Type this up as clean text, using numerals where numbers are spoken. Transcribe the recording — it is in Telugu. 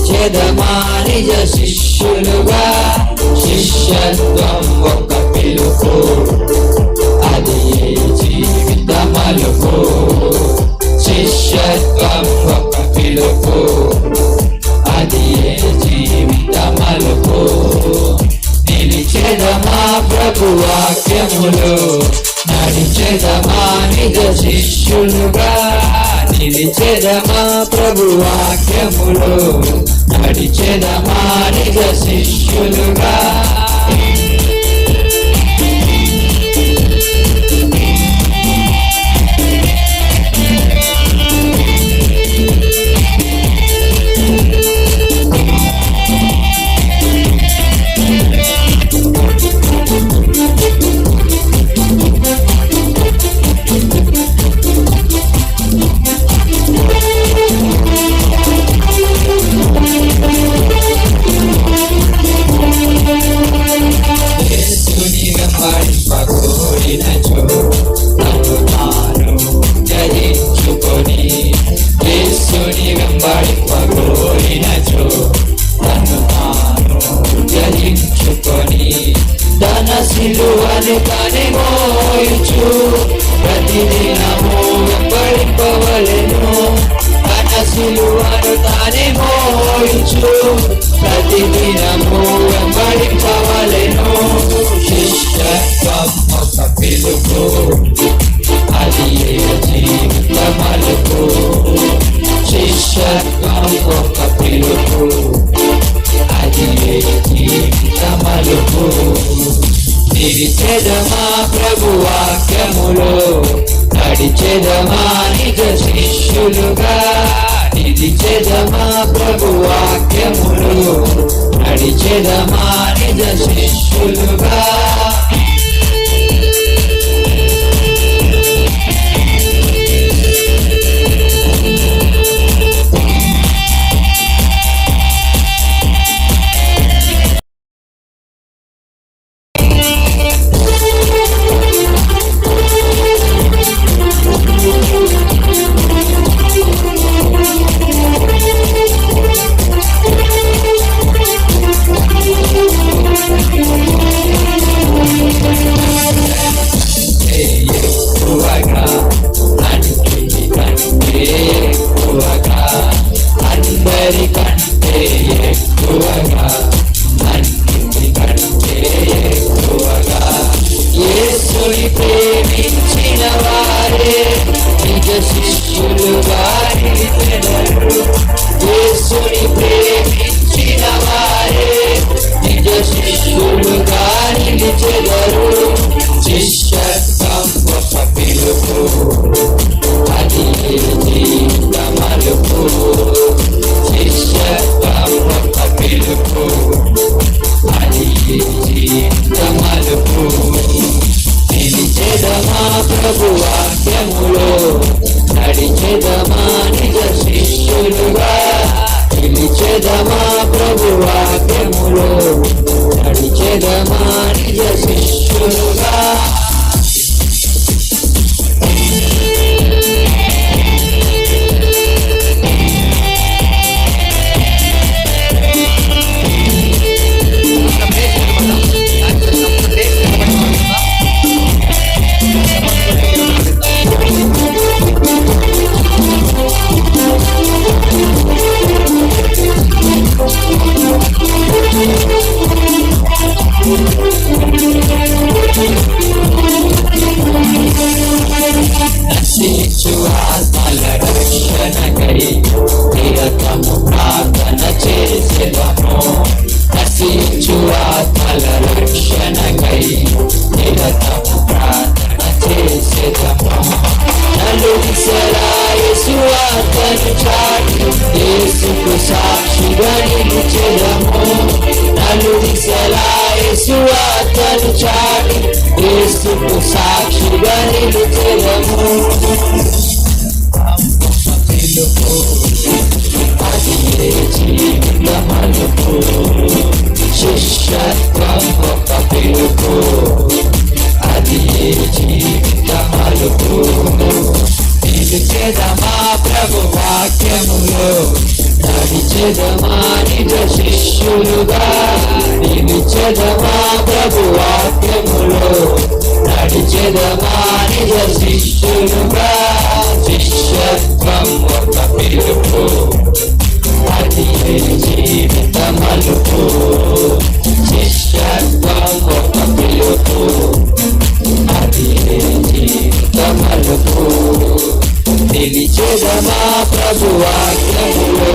నడిచెదమా నిజ శిష్యులుగా. శిష్యత్వం ఒక పిలుపు, అది జీవిత మలుపు. శిష్యత్వం ఒక పిలుపు, అది జీవిత మలుపు. నిలిచెదమా ప్రభు వాక్యములు, నడిచెదమా నిజ శిష్యులుగా. నిలిచెదమా ప్రభు వాక్యములు, నడిచెదమా నిజ శిష్యులుగా. సిలువను తానే మోయించు, ప్రతిదినము వెంబడింపవలెను. తన సిలువను తానే మోయించు, ప్రతిదినము వెంబడింపవలెను. శిష్యత్వం ఒక పిలుపు, అది జీవిత మలుపు. శిష్యత్వం ఒక పిలుపు, అది జీవిత మలుపు. నిలిచెదమా ప్రభు వాక్యములో, నడిచెదమా నిజ శిష్యులుగా. నిలిచెదమా ప్రభు వాక్యములో, నడిచెదమా నిజ శిష్యులుగా. అందరికంటే ఎక్కువగా, అన్నిటికంటే ఎక్కువగా యేసుని ప్రేమించిన వారే నిజ శిష్యులుగా నిలిచెదరు. యేసుని ప్రేమించిన వారే నిజ శిష్యులుగా నిలిచెదరు. శిష్యత్వం ఒక పిలుపు, అది జీవిత మలుపు. శిష్యత్వం ఒక పిలుపు, అది జీవిత మలుపు. నిలిచెదమా ప్రభు వాక్యములో, నడిచెదమా నిజ శిష్యులుగా. నిలిచెదమా ప్రభు వాక్యములో, నడిచెదమా నిజ శిష్యులుగా. ఆత్మల రక్షణకై నిరతము ప్రార్థన చేసేదము. నశించు ఆత్మల రక్షణకై నిరతము ప్రార్థన చేసేదము. నలుదిశలా యేసు వార్తను చాటి, యేసుకు సాక్షిగా నిలిచెదము. నలుదిశలా యేసు వార్తను చాటి, యేసుకు సాక్షిగా నిలిచెదము. అది జీవిత మలుపు. శిష్యత్వం ఒక పిలుపు, అది జీవిత మలుపు. నిలిచెదమా ప్రభు వాక్యములో, నడిచెదమా నిజ శిష్యులుగా నిలిచెదమా ప్రభు వాక్యములో నడిచెదమా నిజ శిష్యులుగా శిష్యత్వం ఒక పిలుపు అది జీవిత మలుపు శిష్యత్వం ఒక పిలుపు అది జీవిత మలుపు నిలిచెదమా ప్రభు వాక్యములో